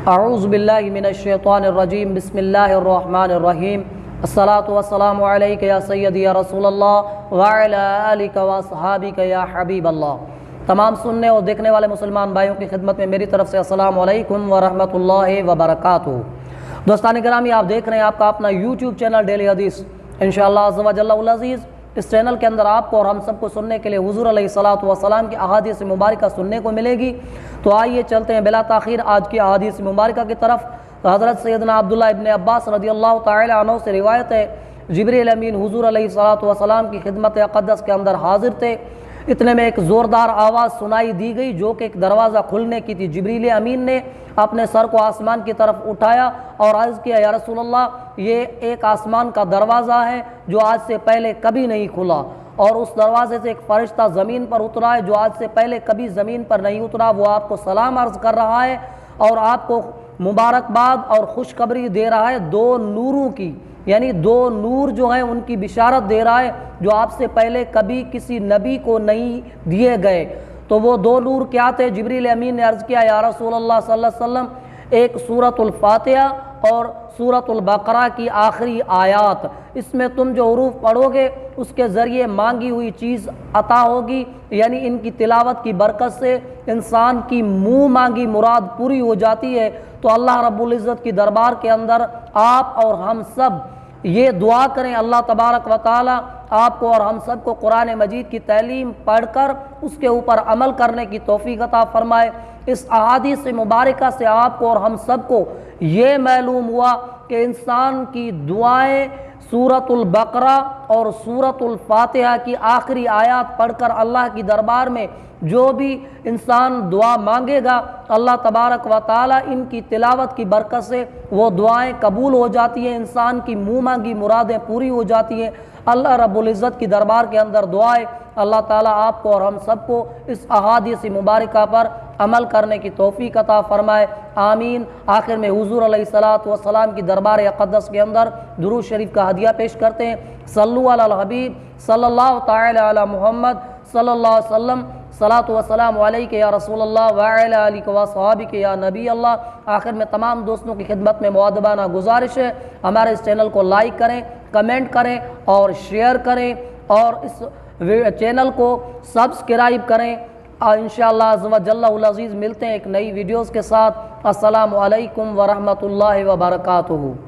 اعوذ باللہ من الشیطان الرجیم بسم اللہ الرحمن الرحیم الصلاۃ والسلام علیک یا سیدی یا رسول اللہ وعلی آلک واصحابک یا حبیب اللہ۔ تمام سننے اور دیکھنے والے مسلمان بھائیوں کی خدمت میں میری طرف سے السلام علیکم ورحمۃ اللہ وبرکاتہ۔ دوستان گرامی، آپ دیکھ رہے ہیں آپ کا اپنا یوٹیوب چینل ڈیلی حدیث۔ انشاءاللہ عز و جل العزیز اس چینل کے اندر آپ کو اور ہم سب کو سننے کے لیے حضور علیہ الصلوۃ والسلام کی احادیث مبارکہ سننے کو ملے گی۔ تو آئیے چلتے ہیں بلا تاخیر آج کی احادیث مبارکہ کی طرف۔ حضرت سیدنا عبداللہ ابن عباس رضی اللہ تعالی عنہ سے روایت ہے، جبریل امین حضور علیہ الصلوۃ والسلام کی خدمت اقدس کے اندر حاضر تھے۔ اتنے میں ایک زوردار آواز سنائی دی گئی جو کہ ایک دروازہ کھلنے کی تھی۔ جبریل امین نے اپنے سر کو آسمان کی طرف اٹھایا اور عرض کیا، یا رسول اللہ، یہ ایک آسمان کا دروازہ ہے جو آج سے پہلے کبھی نہیں کھلا، اور اس دروازے سے ایک فرشتہ زمین پر اترا ہے جو آج سے پہلے کبھی زمین پر نہیں اترا۔ وہ آپ کو سلام عرض کر رہا ہے اور آپ کو مبارکباد اور خوشخبری دے رہا ہے دو نوروں کی، یعنی دو نور جو ہیں ان کی بشارت دے رہا ہے جو آپ سے پہلے کبھی کسی نبی کو نہیں دیے گئے۔ تو وہ دو نور کیا تھے؟ جبریل امین نے عرض کیا، یا رسول اللہ صلی اللہ علیہ وسلم، ایک سورۃ الفاتحہ اور سورۃ البقرہ کی آخری آیات، اس میں تم جو حروف پڑھو گے اس کے ذریعے مانگی ہوئی چیز عطا ہوگی، یعنی ان کی تلاوت کی برکت سے انسان کی منہ مانگی مراد پوری ہو جاتی ہے۔ تو اللہ رب العزت کی دربار کے اندر آپ اور ہم سب یہ دعا کریں، اللہ تبارک و تعالی آپ کو اور ہم سب کو قرآن مجید کی تعلیم پڑھ کر اس کے اوپر عمل کرنے کی توفیق عطا فرمائے۔ اس احادیث مبارکہ سے آپ کو اور ہم سب کو یہ معلوم ہوا کہ انسان کی دعائیں سورۃ البقرہ اور سورۃ الفاتحہ کی آخری آیات پڑھ کر اللہ کی دربار میں جو بھی انسان دعا مانگے گا، اللہ تبارک و تعالی ان کی تلاوت کی برکت سے وہ دعائیں قبول ہو جاتی ہیں، انسان کی منہ مانگی مرادیں پوری ہو جاتی ہیں۔ اللہ رب العزت کی دربار کے اندر دعائیں اللہ تعالیٰ آپ کو اور ہم سب کو اس احادیث مبارکہ پر عمل کرنے کی توفیق عطا فرمائے، آمین۔ آخر میں حضور علیہ الصلوۃ والسلام کی دربار اقدس کے اندر درود شریف کا ہدیہ پیش کرتے ہیں۔ صلو علی الحبیب صلی اللہ تعالی علی محمد صلی اللہ علیہ وسلم، صلاۃ وسلام علیک یا رسول اللہ وعلی آلک واصحابک یا نبی اللہ۔ آخر میں تمام دوستوں کی خدمت میں مؤدبانہ گزارش ہے، ہمارے اس چینل کو لائک کریں، کمنٹ کریں اور شیئر کریں اور اس چینل کو سبسکرائب کریں۔ انشاءاللہ عز و جل العزیز ملتے ہیں ایک نئی ویڈیوز کے ساتھ۔ السلام علیکم ورحمۃ اللہ وبرکاتہ۔